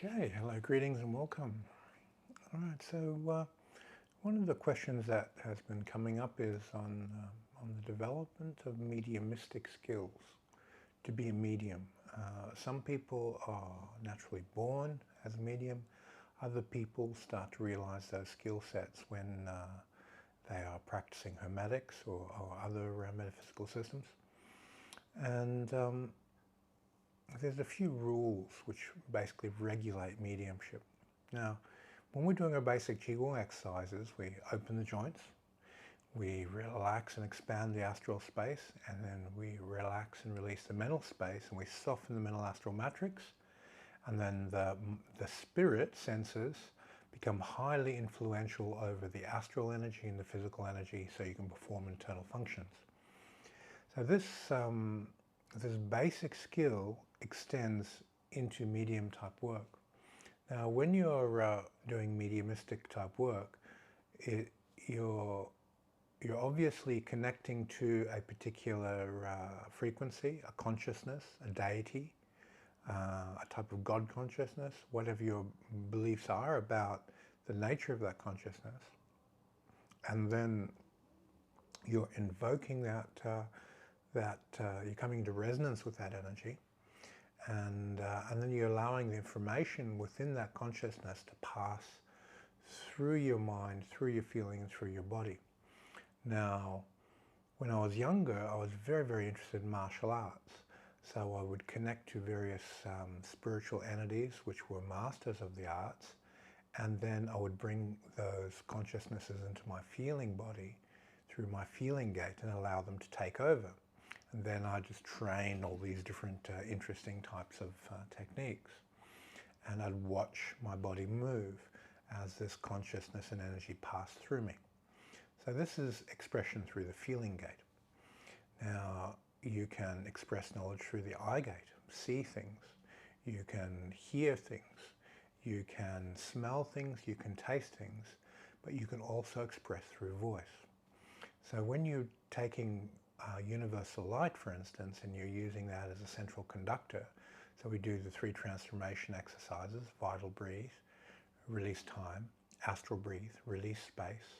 Okay, hello, greetings and welcome. All right, so one of the questions that has been coming up is on the development of mediumistic skills. To be a medium, some people are naturally born as a medium. Other people start to realize those skill sets when they are practicing Hermetics or other metaphysical systems. And there's a few rules which basically regulate mediumship. Now, when we're doing our basic Qigong exercises, we open the joints, we relax and expand the astral space, and then we relax and release the mental space, and we soften the mental astral matrix, and then the spirit senses become highly influential over the astral energy and the physical energy, so you can perform internal functions. So this basic skill extends into medium type work. Now, when you're doing mediumistic type work, you're obviously connecting to a particular frequency, a consciousness, a deity, a type of God consciousness, whatever your beliefs are about the nature of that consciousness. And then you're invoking that, you're coming into resonance with that energy. And then you're allowing the information within that consciousness to pass through your mind, through your feeling, and through your body. Now, when I was younger, I was very, very interested in martial arts. So I would connect to various spiritual entities which were masters of the arts, and then I would bring those consciousnesses into my feeling body through my feeling gate and allow them to take over. And then I just train all these different interesting types of techniques. And I'd watch my body move as this consciousness and energy pass through me. So this is expression through the feeling gate. Now, you can express knowledge through the eye gate, see things. You can hear things. You can smell things. You can taste things. But you can also express through voice. So when you're taking universal light, for instance, and you're using that as a central conductor. So we do the 3 transformation exercises: vital breathe, release time; astral breathe, release space;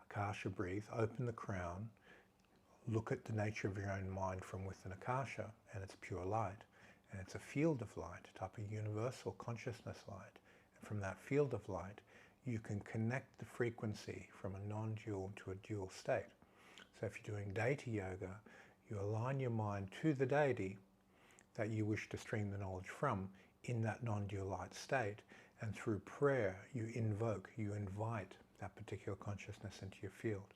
akasha breathe, open the crown, look at the nature of your own mind from within akasha, and it's pure light. And it's a field of light, a type of universal consciousness light. And from that field of light, you can connect the frequency from a non-dual to a dual state. So if you're doing deity yoga, you align your mind to the deity that you wish to stream the knowledge from in that non-dual light state. And through prayer, you invoke, you invite that particular consciousness into your field.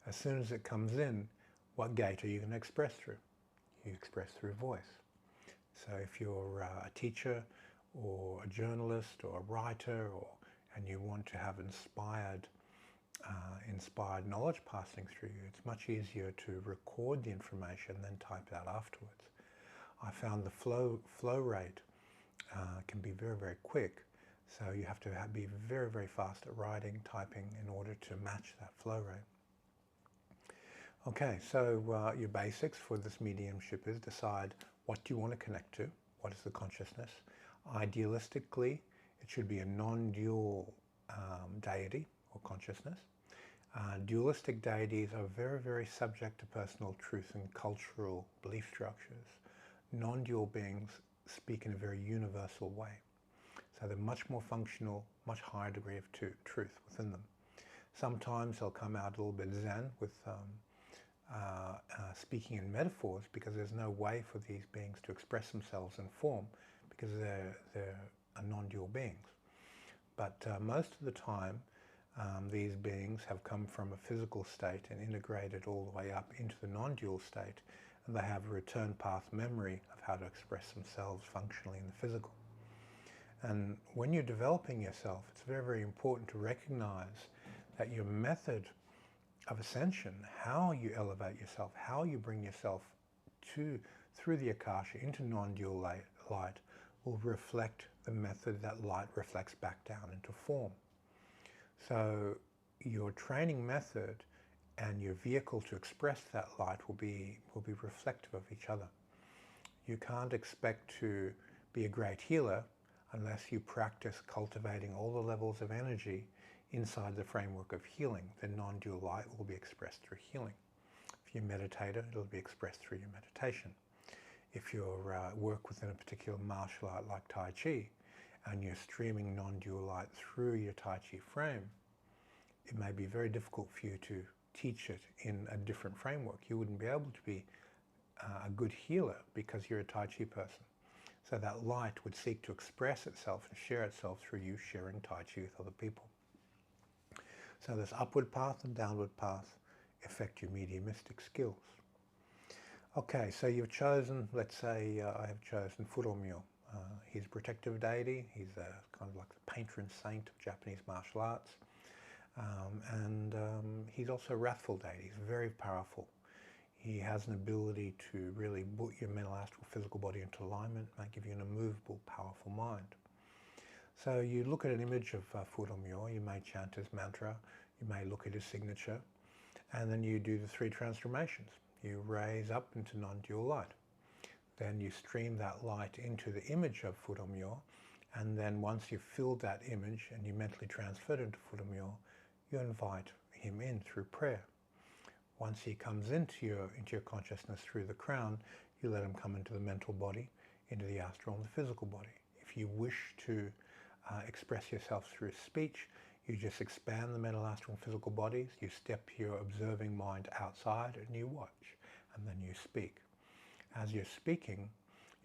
As soon as it comes in, what gate are you going to express through? You express through voice. So if you're a teacher or a journalist or a writer, and you want to have inspired knowledge passing through you, it's much easier to record the information and then type it out afterwards. I found the flow rate can be very, very quick, so you have to be very, very fast at writing, typing in order to match that flow rate. Okay, so your basics for this mediumship is decide what do you want to connect to, what is the consciousness. Idealistically, it should be a non-dual deity or consciousness. Dualistic deities are very, very subject to personal truth and cultural belief structures. Non-dual beings speak in a very universal way. So they're much more functional, much higher degree of truth within them. Sometimes they'll come out a little bit zen with speaking in metaphors, because there's no way for these beings to express themselves in form, because they're non-dual beings. But most of the time, these beings have come from a physical state and integrated all the way up into the non-dual state, and they have a return path memory of how to express themselves functionally in the physical. And when you're developing yourself, it's very, very important to recognize that your method of ascension, how you elevate yourself, how you bring yourself through the akasha into non-dual light, will reflect the method that light reflects back down into form. So your training method and your vehicle to express that light will be reflective of each other. You can't expect to be a great healer unless you practice cultivating all the levels of energy inside the framework of healing. The non-dual light will be expressed through healing. If you're a meditator, it'll be expressed through your meditation. If you work within a particular martial art like Tai Chi, and you're streaming non-dual light through your Tai Chi frame, it may be very difficult for you to teach it in a different framework. You wouldn't be able to be a good healer because you're a Tai Chi person. So that light would seek to express itself and share itself through you sharing Tai Chi with other people. So this upward path and downward path affect your mediumistic skills. Okay, so you've chosen, let's say I have chosen Furomyo. He's a protective deity. He's kind of like the patron saint of Japanese martial arts. He's also a wrathful deity. He's very powerful. He has an ability to really put your mental, astral, physical body into alignment, and give you an immovable, powerful mind. So you look at an image of Furomyo, you may chant his mantra, you may look at his signature, and then you do the 3 transformations. You raise up into non-dual light. Then you stream that light into the image of Furomyo, and then once you've filled that image and you mentally transferred it into Furomyo, you invite him in through prayer. Once he comes into your consciousness through the crown, you let him come into the mental body, into the astral and the physical body. If you wish to express yourself through speech, you just expand the mental, astral and physical bodies, you step your observing mind outside and you watch, and then you speak. As you're speaking,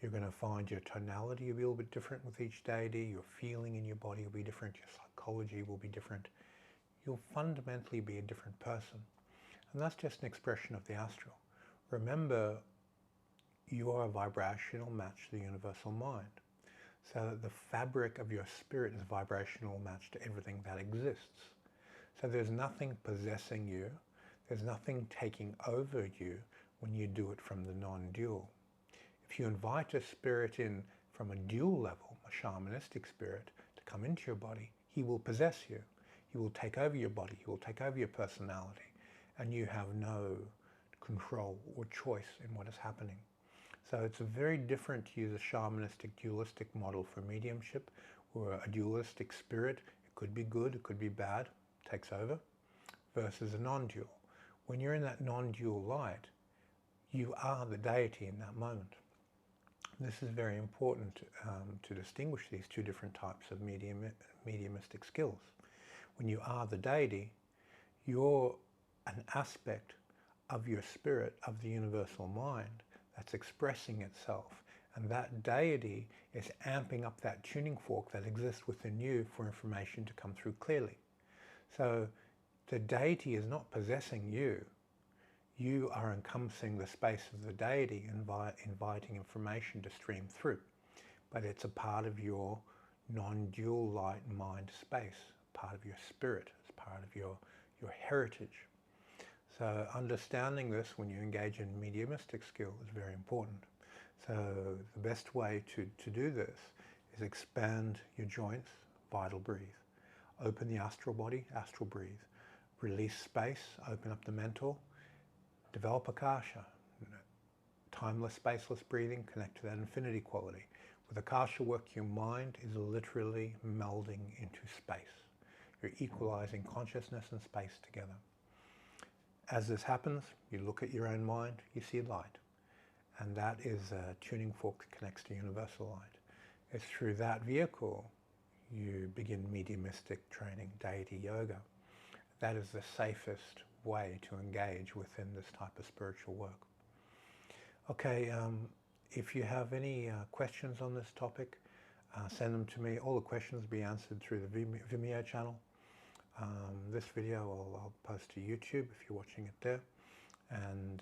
you're going to find your tonality will be a little bit different with each deity, your feeling in your body will be different, your psychology will be different. You'll fundamentally be a different person. And that's just an expression of the astral. Remember, you are a vibrational match to the universal mind. So that the fabric of your spirit is a vibrational match to everything that exists. So there's nothing possessing you, there's nothing taking over you when you do it from the non-dual. If you invite a spirit in from a dual level, a shamanistic spirit, to come into your body, he will possess you. He will take over your body, he will take over your personality, and you have no control or choice in what is happening. So it's very different to use a shamanistic dualistic model for mediumship, where a dualistic spirit, it could be good, it could be bad, takes over, versus a non-dual. When you're in that non-dual light, you are the deity in that moment. This is very important to distinguish these 2 different types of mediumistic skills. When you are the deity, you're an aspect of your spirit, of the universal mind, that's expressing itself. And that deity is amping up that tuning fork that exists within you for information to come through clearly. So the deity is not possessing you. You are encompassing the space of the deity, inviting information to stream through. But it's a part of your non-dual light mind space, part of your spirit, it's part of your heritage. So understanding this when you engage in mediumistic skill is very important. So the best way to do this is expand your joints, vital breathe. Open the astral body, astral breathe. Release space, open up the mental. Develop Akasha. Timeless, spaceless breathing, connect to that infinity quality. With Akasha work, your mind is literally melding into space. You're equalizing consciousness and space together. As this happens, you look at your own mind, you see light. And that is a tuning fork that connects to universal light. It's through that vehicle you begin mediumistic training, deity yoga. That is the safest way to engage within this type of spiritual work. Okay, if you have any questions on this topic, send them to me. All the questions will be answered through the Vimeo channel. This video I'll post to YouTube if you're watching it there. And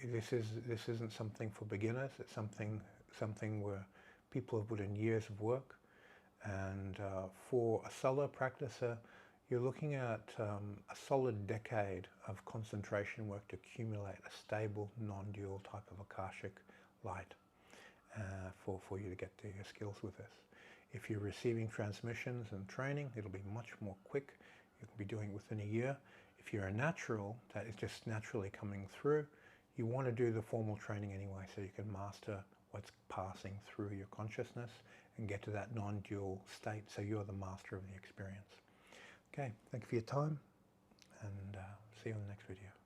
this isn't something for beginners. It's something where people have put in years of work. And for a solo practicer, you're looking at a solid decade of concentration work to accumulate a stable, non-dual type of Akashic light for you to get to your skills with this. If you're receiving transmissions and training, it'll be much more quick. You can be doing it within a year. If you're a natural, that is just naturally coming through, you want to do the formal training anyway so you can master what's passing through your consciousness and get to that non-dual state so you're the master of the experience. Okay, thank you for your time, and see you in the next video.